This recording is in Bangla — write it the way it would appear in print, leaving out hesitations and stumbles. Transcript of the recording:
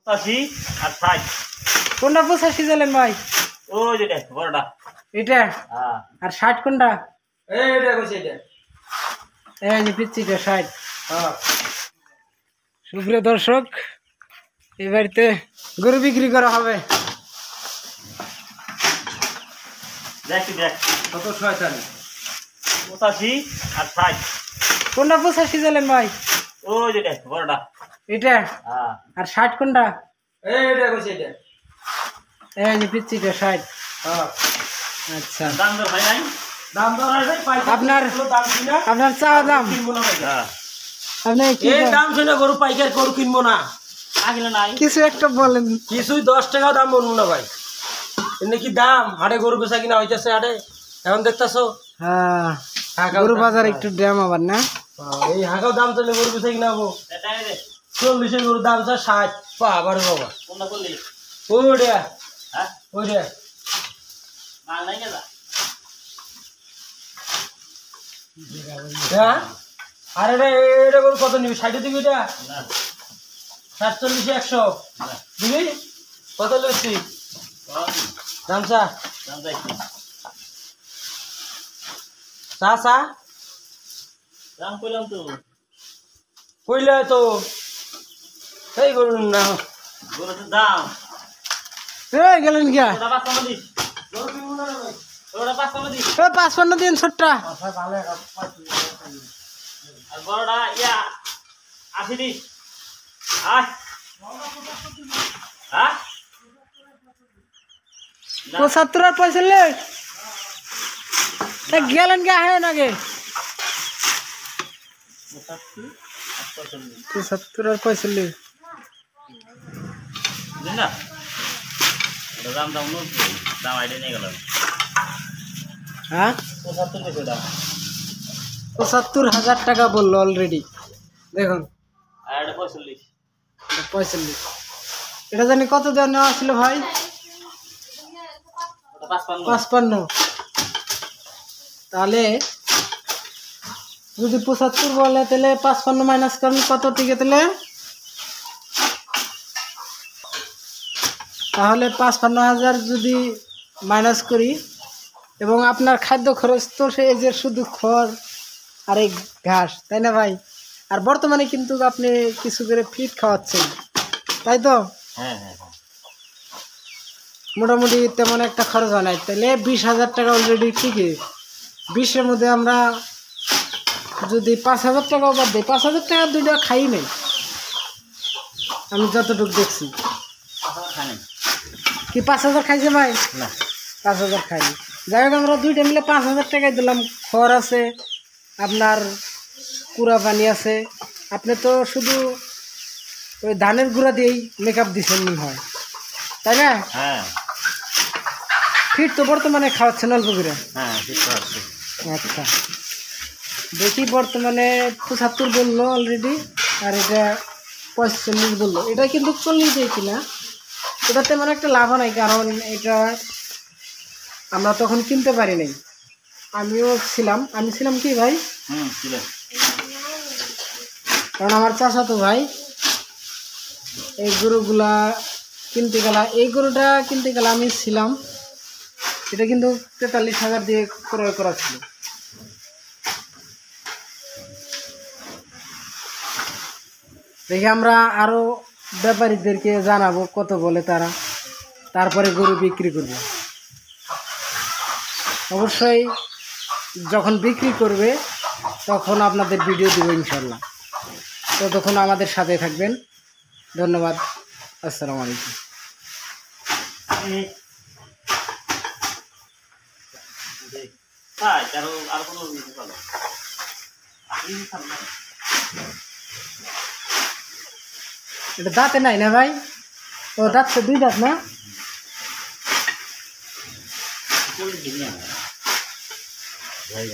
85 আর 60 কোনটা 85 দিলেন ভাই? ওই যেটা বড়টা এটা হ্যাঁ আর 60 কোনটা? এইটা কইছে এটা এই যে পিচ্চিটা 60। হ্যাঁ সুপ্রিয় দর্শক, এই বাড়িতে গরু বিক্রি করা হবে। দেখ কত শয়তান 85 আর 60 কোনটা 85 দিলেন ভাই? ওই যেটা বড়টা এটা হ্যাঁ আর 60 কোনটা? এইটা কইছে এটা এই যে পিচ্চিটা 60। হ্যাঁ আচ্ছা, দাম দর ভাই নাই দাম দর হয় ভাই পাইকারি আপনার দাম কিনা আপনার চাওয়া দাম কিনবো না ভাই হ্যাঁ আপনি কি এই দাম শুনে গরু পাইকারি গরু কিনবো না আগলে নাই কিছু একটা বলেন। কিছুই 10 টাকা দাম বলবো না ভাই এনে কি দাম হাটে গরু বেচা কিনা হইতাছে হাটে এখন দেখতাছো হ্যাঁ, গরু বাজার একটু ড্যাম আবার না। এই হাগাও দাম চলে গরু বেচা কিনা হবো এটা রে 40 এর গরুর দাম 60 বাবা রে বাবা কোনটা করলি ওইটা হ্যাঁ ওইটা মাল নাই গেলা হ্যাঁ আরে রে এটা গরু কত নিবি 60 দিবি এটা না 47 100 না দিবি কত লইছি কম দাম চা দাম যাই চা চা দাম কইলাম তো কইলে তো এই গরু না বলে তো দাম এই গেলেন গিয়া ওটা 5 দিস গরু কিনবো না ভাই ওটা 5 দিস ও 55 দিন ছোটটা। ভালো আর বড়টা ইয়া 80 দিস আয় হ্যাঁ 75 আর 45 গেলেন গিয়া হ্যাঁ আগে 75 আর 45 না ওটা দাম দাম দাম আইডিয়া নিয়ে গেল হ্যাঁ 75 দিছে দাম 75,000 টাকা বললো অলরেডি। দেখুন আর এটা 45 45, এটা জানি কত দেওয়া নেওয়া ছিল ভাই? ওটা 55 55। তাহলে যদি 75 বলে তাহলে 55 মাইনাস করেন কত টিকে তাহলে 55,000 যদি মাইনাস করি এবং আপনার খাদ্য খরচ তো সে যে শুধু খড় আর এই ঘাস, তাই না ভাই? আর বর্তমানে কিন্তু আপনি কিছু করে ফিট খাওয়াচ্ছেন, তাই তো? হ্যাঁ হ্যাঁ হ্যাঁ মোটামুটি তেমন একটা খরচ হয় নাই, তাহলে 20,000 টাকা অলরেডি ঠিকই। 20-এর মধ্যে আমরা যদি 5,000 টাকাও বাদ দিই, 5,000 টাকা দুইটা খাই নেই আমি যতটুকু দেখছি। খানে কি 5,000 খাইছে ভাই? না 5,000 খাইনি। যাই হোক, আমরা দুইটা মিলে 5,000 টাকায় দিলাম। খড় আছে, আপনার কুড়া পানি আছে। আপনি তো শুধু ওই ধানের গুঁড়া দিয়েই মেকআপ দিচ্ছেন মনে হয়, তাই না? হ্যাঁ ফিট তো বর্তমানে খাওয়াচ্ছেন অল্প করে। হ্যাঁ ঠিক আছে আচ্ছা, দেখি বর্তমানে 75 বললো অলরেডি, আর এটা 45 বললো। এটা কিন্তু 40 দিয়ে কিনা, এটা তেমন একটা লাভ নাই, কারণ এটা আমরা তখন কিনতে পারি নাই। আমি ছিলাম কি ভাই, ছিল কারণ আমার চাচাতো ভাই এই গরুগুলা কিনতে গেলা, এই গরুটা কিনতে গেলে আমি ছিলাম। এটা কিন্তু 43,000 দিয়ে ক্রয় করা ছিল। দেখি আমরা আরো ব্যাপারীদেরকে জানাবো কত বলে তারা, তারপরে গরু বিক্রি করব। অবশ্যই যখন বিক্রি করবে তখন আপনাদের ভিডিও দেব ইনশাল্লাহ। ততক্ষণ আমাদের সাথে থাকবেন। ধন্যবাদ। আসসালামু আলাইকুম। তাই আর কোনো ভালো এটা দাঁতে নাই না ভাই? ও দাঁত তো 2 দাঁত না? ভাই